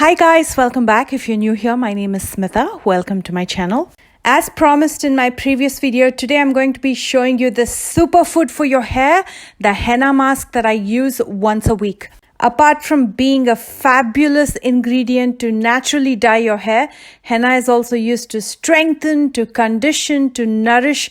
Hi guys, welcome back. If you're new here, my name is Smitha. Welcome to my channel. As promised in my previous video, today I'm going to be showing you the superfood for your hair, the henna mask that I use once a week. Apart from being a fabulous ingredient to naturally dye your hair, henna is also used to strengthen, to condition, to nourish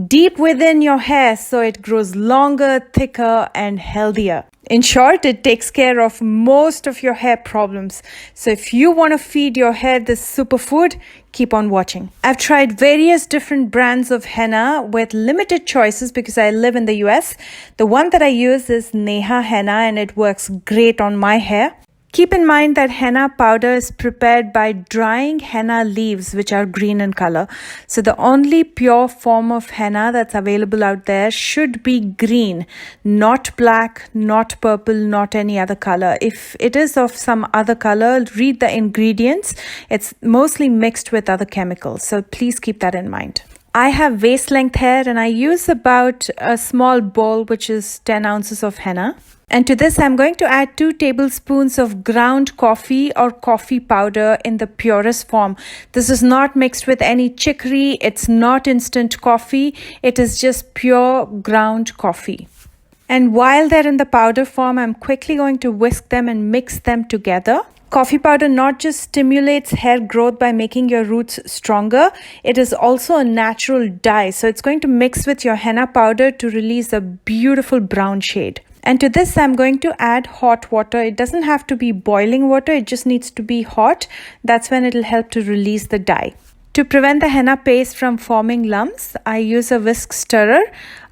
deep within your hair so it grows longer, thicker, and healthier. In short, it takes care of most of your hair problems. So if you want to feed your hair this superfood, keep on watching. I've tried various different brands of henna with limited choices because I live in the US. The one that I use is Neha henna and it works great on my hair. Keep in mind that henna powder is prepared by drying henna leaves, which are green in color. So the only pure form of henna that's available out there should be green, not black, not purple, not any other color. If it is of some other color, read the ingredients. It's mostly mixed with other chemicals. So please keep that in mind. I have waist length hair and I use about a small bowl, which is 10 ounces of henna. And to this, I'm going to add 2 tablespoons of ground coffee or coffee powder in the purest form. This is not mixed with any chicory. It's not instant coffee. It is just pure ground coffee. And while they're in the powder form, I'm quickly going to whisk them and mix them together. Coffee powder not just stimulates hair growth by making your roots stronger, it is also a natural dye. So it's going to mix with your henna powder to release a beautiful brown shade. And to this, I'm going to add hot water. It doesn't have to be boiling water. It just needs to be hot. That's when it'll help to release the dye. To prevent the henna paste from forming lumps, I use a whisk stirrer.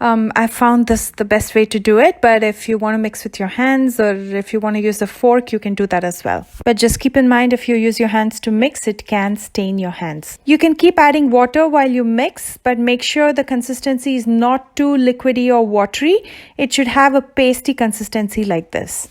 I found this the best way to do it, but if you want to mix with your hands or if you want to use a fork, you can do that as well. But just keep in mind, if you use your hands to mix, it can stain your hands. You can keep adding water while you mix, but make sure the consistency is not too liquidy or watery. It should have a pasty consistency like this.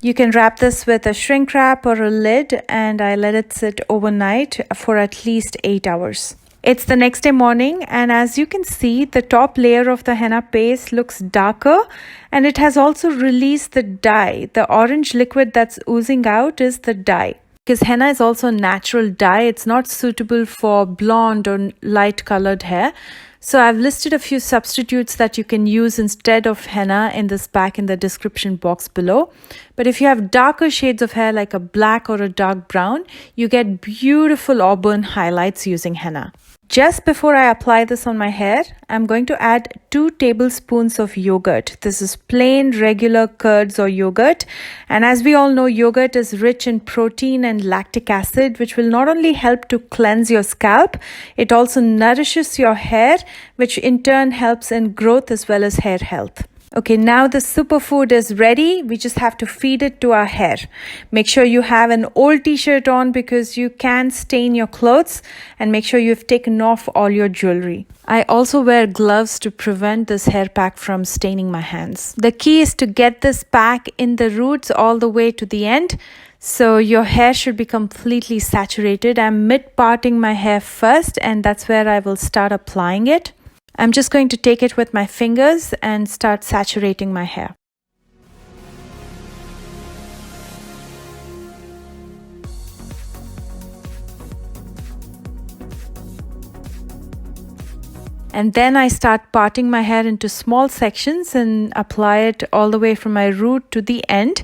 You can wrap this with a shrink wrap or a lid, and I let it sit overnight for at least 8 hours. It's the next day morning, and as you can see, the top layer of the henna paste looks darker and it has also released the dye. The orange liquid that's oozing out is the dye. Because henna is also a natural dye, it's not suitable for blonde or light colored hair. So I've listed a few substitutes that you can use instead of henna in this pack in the description box below. But if you have darker shades of hair like a black or a dark brown, you get beautiful auburn highlights using henna. Just before I apply this on my hair, I'm going to add 2 tablespoons of yogurt. This is plain regular curds or yogurt. And as we all know, yogurt is rich in protein and lactic acid, which will not only help to cleanse your scalp, it also nourishes your hair, which in turn helps in growth as well as hair health. Okay, now the superfood is ready. We just have to feed it to our hair. Make sure you have an old t-shirt on because you can stain your clothes, and make sure you've taken off all your jewelry. I also wear gloves to prevent this hair pack from staining my hands. The key is to get this pack in the roots all the way to the end. So your hair should be completely saturated. I'm mid-parting my hair first, and that's where I will start applying it. I'm just going to take it with my fingers and start saturating my hair. And then I start parting my hair into small sections and apply it all the way from my root to the end.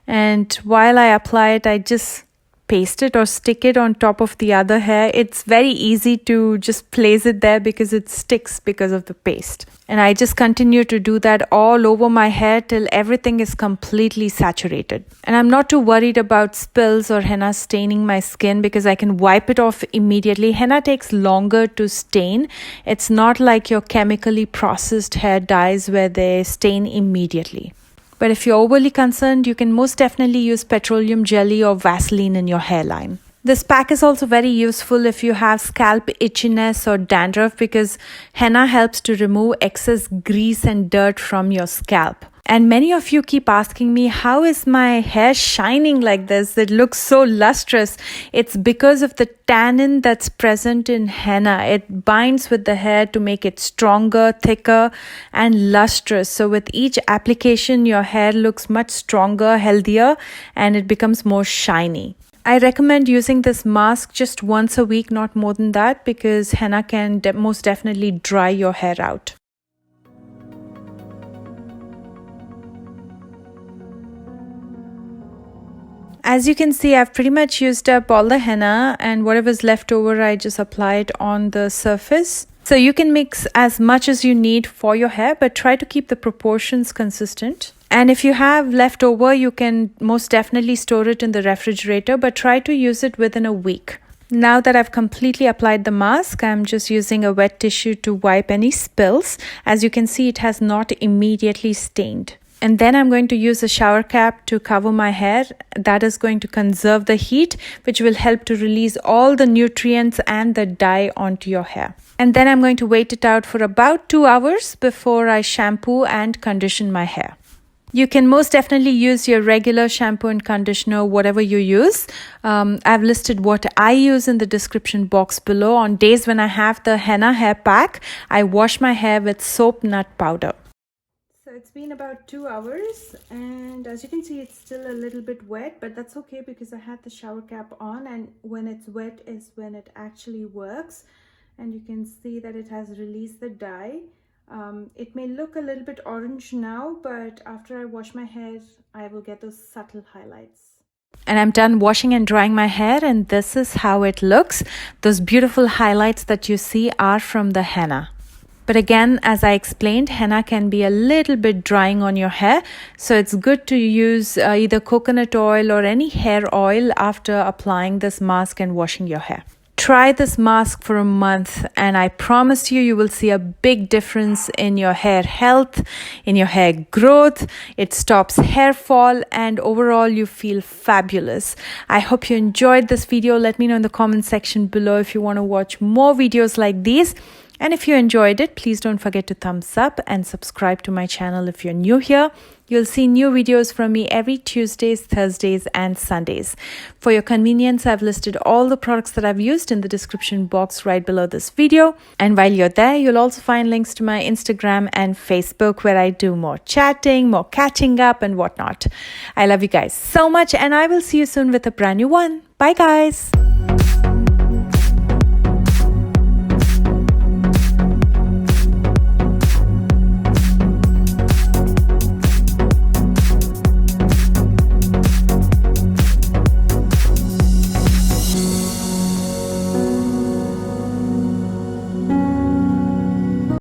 And while I apply it, I just paste it or stick it on top of the other hair. It's very easy to just place it there because it sticks because of the paste. And I just continue to do that all over my hair till everything is completely saturated. And I'm not too worried about spills or henna staining my skin because I can wipe it off immediately. Henna takes longer to stain. It's not like your chemically processed hair dyes where they stain immediately. But if you're overly concerned, you can most definitely use petroleum jelly or Vaseline in your hairline. This pack is also very useful if you have scalp itchiness or dandruff because henna helps to remove excess grease and dirt from your scalp. And many of you keep asking me, how is my hair shining like this? It looks so lustrous. It's because of the tannin that's present in henna. It binds with the hair to make it stronger, thicker, and lustrous. So with each application, your hair looks much stronger, healthier, and it becomes more shiny. I recommend using this mask just once a week, not more than that, because henna can most definitely dry your hair out. As you can see, I've pretty much used up all the henna, and whatever's left over, I just apply it on the surface. So you can mix as much as you need for your hair, but try to keep the proportions consistent. And if you have leftover, you can most definitely store it in the refrigerator, but try to use it within a week. Now that I've completely applied the mask, I'm just using a wet tissue to wipe any spills. As you can see, it has not immediately stained. And then I'm going to use a shower cap to cover my hair. That is going to conserve the heat, which will help to release all the nutrients and the dye onto your hair. And then I'm going to wait it out for about 2 hours before I shampoo and condition my hair. You can most definitely use your regular shampoo and conditioner, whatever you use. I've listed what I use in the description box below. On days when I have the henna hair pack, I wash my hair with soap nut powder. So it's been about 2 hours, and as you can see, it's still a little bit wet, but that's okay because I had the shower cap on, and when it's wet is when it actually works. And you can see that it has released the dye. It may look a little bit orange now, but after I wash my hair, I will get those subtle highlights. And I'm done washing and drying my hair, and this is how it looks. Those beautiful highlights that you see are from the henna. But again, as I explained, henna can be a little bit drying on your hair. So it's good to use either coconut oil or any hair oil after applying this mask and washing your hair. Try this mask for a month, and I promise you will see a big difference in your hair health, in your hair growth. It stops hair fall, and overall you feel fabulous. I hope you enjoyed this video. Let me know in the comment section below if you want to watch more videos like these. And if you enjoyed it, please don't forget to thumbs up and subscribe to my channel if you're new here. You'll see new videos from me every Tuesdays, Thursdays, and Sundays. For your convenience, I've listed all the products that I've used in the description box right below this video. And while you're there, you'll also find links to my Instagram and Facebook, where I do more chatting, more catching up, and whatnot. I love you guys so much, and I will see you soon with a brand new one. Bye, guys.